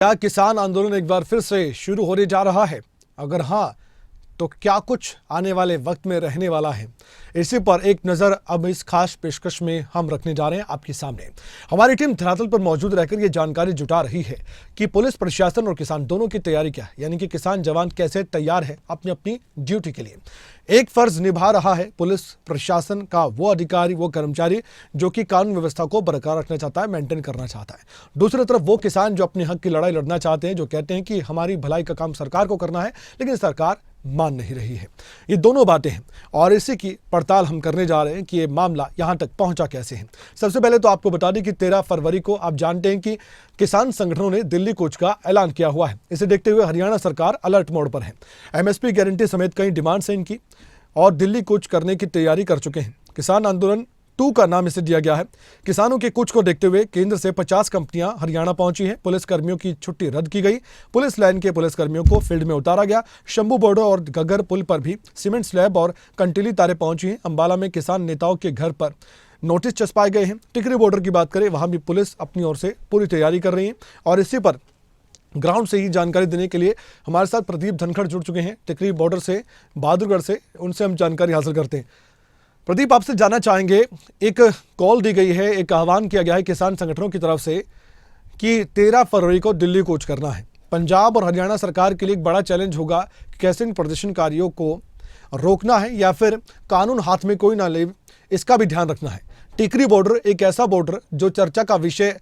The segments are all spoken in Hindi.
क्या किसान आंदोलन एक बार फिर से शुरू होने जा रहा है? अगर हाँ, तो क्या कुछ आने वाले वक्त में रहने वाला है? इसी पर एक नज़र अब इस खास पेशकश में हम रखने जा रहे हैं आपके सामने। हमारी टीम धरातल पर मौजूद रहकर ये जानकारी जुटा रही है कि पुलिस प्रशासन और किसान दोनों की तैयारी क्या है, यानी कि किसान जवान कैसे तैयार है अपनी अपनी ड्यूटी के लिए। एक फर्ज निभा रहा है पुलिस प्रशासन का वो अधिकारी, वो कर्मचारी जो कि कानून व्यवस्था को बरकरार रखना चाहता है, मेंटेन करना चाहता है। दूसरी तरफ वो किसान जो अपने हक की लड़ाई लड़ना चाहते हैं, जो कहते हैं कि हमारी भलाई का काम सरकार को करना है, लेकिन सरकार मान नहीं रही है। ये दोनों बातें हैं और इसी की पड़ताल हम करने जा रहे हैं कि ये मामला यहाँ तक पहुँचा कैसे है। सबसे पहले तो आपको बता दें कि 13 फरवरी को आप जानते हैं कि किसान संगठनों ने दिल्ली कूच का ऐलान किया हुआ है। इसे देखते हुए हरियाणा सरकार अलर्ट मोड पर है। एमएसपी गारंटी समेत कई डिमांड्स हैं इनकी और दिल्ली कूच करने की तैयारी कर चुके हैं। किसान आंदोलन 2 का नाम इसे दिया गया है। किसानों के कूच को देखते हुए केंद्र से 50 कंपनियां हरियाणा पहुंची हैं। पुलिस कर्मियों की छुट्टी रद्द की गई। पुलिस लाइन के पुलिस कर्मियों को फील्ड में उतारा गया। शंभू बॉर्डर और गगर पुल पर भी सीमेंट स्लैब और कंटीली तारें पहुंची हैं। अंबाला में किसान नेताओं के घर पर नोटिस चस्पाए गए हैं। टिकरी बॉर्डर की बात करें, वहां भी पुलिस अपनी ओर से पूरी तैयारी कर रही है और इसी पर ग्राउंड से ही जानकारी देने के लिए हमारे साथ प्रदीप धनखड़ जुड़ चुके हैं टिकरी बॉर्डर से, बहादुरगढ़ से। उनसे हम जानकारी हासिल करते हैं। प्रदीप, आपसे जानना चाहेंगे, एक कॉल दी गई है, एक आह्वान किया गया है किसान संगठनों की तरफ से कि 13 फरवरी को दिल्ली कूच करना है। पंजाब और हरियाणा सरकार के लिए एक बड़ा चैलेंज होगा कि कैसे इन प्रदर्शनकारियों को रोकना है या फिर कानून हाथ में कोई ना ले, इसका भी ध्यान रखना है। टिकरी बॉर्डर एक ऐसा बॉर्डर जो चर्चा का विषय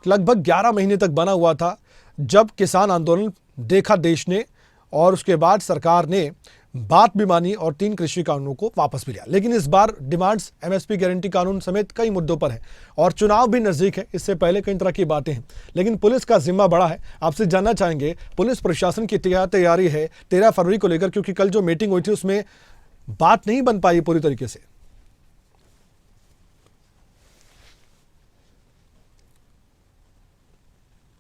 लगभग 11 महीने तक बना हुआ था, जब किसान आंदोलन देखा देश ने और उसके बाद सरकार ने बात भी मानी और 3 कृषि कानूनों को वापस भी लिया। लेकिन इस बार डिमांड्स एमएसपी गारंटी कानून समेत कई मुद्दों पर है और चुनाव भी नजदीक है। इससे पहले कई तरह की बातें हैं, लेकिन पुलिस का जिम्मा बड़ा है। आपसे जानना चाहेंगे, पुलिस प्रशासन की क्या तैयारी है 13 फरवरी को लेकर, क्योंकि कल जो मीटिंग हुई थी उसमें बात नहीं बन पाई पूरी तरीके से।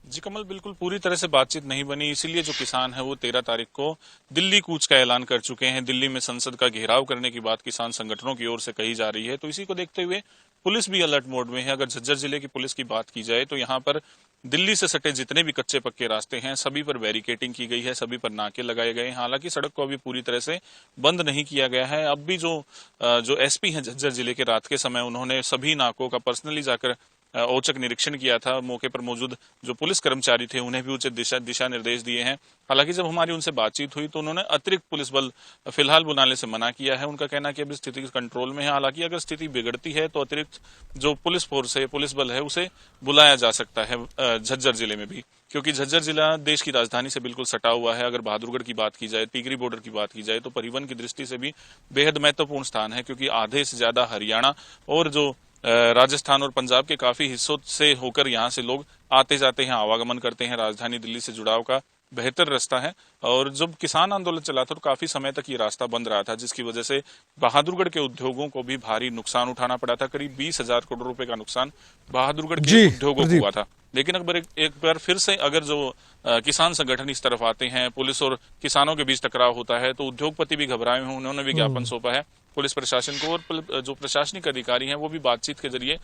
जी कमल, बिल्कुल पूरी तरह से बातचीत नहीं बनी, इसीलिए जो किसान है वो 13 तारीख को दिल्ली कूच का ऐलान कर चुके हैं। दिल्ली में संसद का घेराव करने की बात किसान संगठनों की ओर से कही जा रही है। तो इसी को देखते हुए पुलिस भी अलर्ट मोड में है। अगर झज्जर जिले की पुलिस की बात की जाए तो यहाँ पर दिल्ली से सटे जितने भी कच्चे पक्के रास्ते हैं सभी पर बैरिकेटिंग की गई है, सभी पर नाके लगाए गए हैं। हालांकि सड़क को अभी पूरी तरह से बंद नहीं किया गया है। अब भी जो एसपी हैं झज्जर जिले के, रात के समय उन्होंने सभी नाकों का पर्सनली जाकर औचक निरीक्षण किया था। मौके पर मौजूद जो पुलिस कर्मचारी थे उन्हें भी उचित दिशा निर्देश दिए हैं। हालांकि जब हमारी उनसे बातचीत हुई तो उन्होंने अतिरिक्त पुलिस बल फिलहाल बुलाने से मना किया है। उनका कहना है कि अभी स्थिति कंट्रोल में है। हालांकि अगर स्थिति बिगड़ती है तो अतिरिक्त जो पुलिस फोर्स है, पुलिस बल है, उसे बुलाया जा सकता है झज्जर जिले में भी, क्योंकि झज्जर जिला देश की राजधानी से बिल्कुल सटा हुआ है। अगर बहादुरगढ़ की बात की जाए, टिकरी बॉर्डर की बात की जाए तो परिवहन की दृष्टि से भी बेहद महत्वपूर्ण स्थान है, क्योंकि आधे से ज्यादा हरियाणा और जो राजस्थान और पंजाब के काफी हिस्सों से होकर यहाँ से लोग आते जाते हैं, आवागमन करते हैं। राजधानी दिल्ली से जुड़ाव का बेहतर रास्ता है। और जब किसान आंदोलन चला था तो काफी समय तक ये रास्ता बंद रहा था, जिसकी वजह से बहादुरगढ़ के उद्योगों को भी भारी नुकसान उठाना पड़ा था। करीब 20,000 करोड़ रुपए का नुकसान बहादुरगढ़ के उद्योगों को हुआ था। लेकिन एक बार फिर से अगर जो किसान संगठन इस तरफ आते हैं, पुलिस और किसानों के बीच टकराव होता है, तो उद्योगपति भी घबराए हुए, उन्होंने भी ज्ञापन सौंपा है पुलिस प्रशासन को। और जो प्रशासनिक अधिकारी हैं वो भी बातचीत के जरिए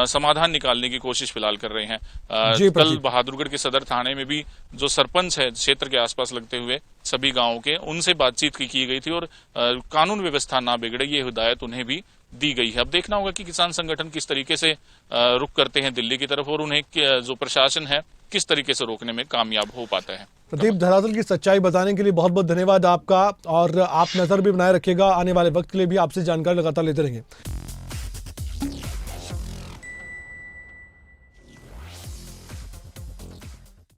समाधान निकालने की कोशिश फिलहाल कर रहे हैं। कल बहादुरगढ़ के सदर थाने में भी जो सरपंच है क्षेत्र के आसपास लगते हुए सभी गांवों के, उनसे बातचीत की गई थी और कानून व्यवस्था ना बिगड़े ये हिदायत उन्हें भी दी गई है। अब देखना होगा कि किसान संगठन किस तरीके से रुख करते हैं दिल्ली की तरफ और उन्हें जो प्रशासन है किस तरीके से रोकने में कामयाब हो पाता है। प्रदीप, धरातल की सच्चाई बताने के लिए बहुत बहुत धन्यवाद आपका और आप नजर भी बनाए रखिएगा। आने वाले वक्त के लिए भी आपसे जानकारी लगातार लेते रहेंगे।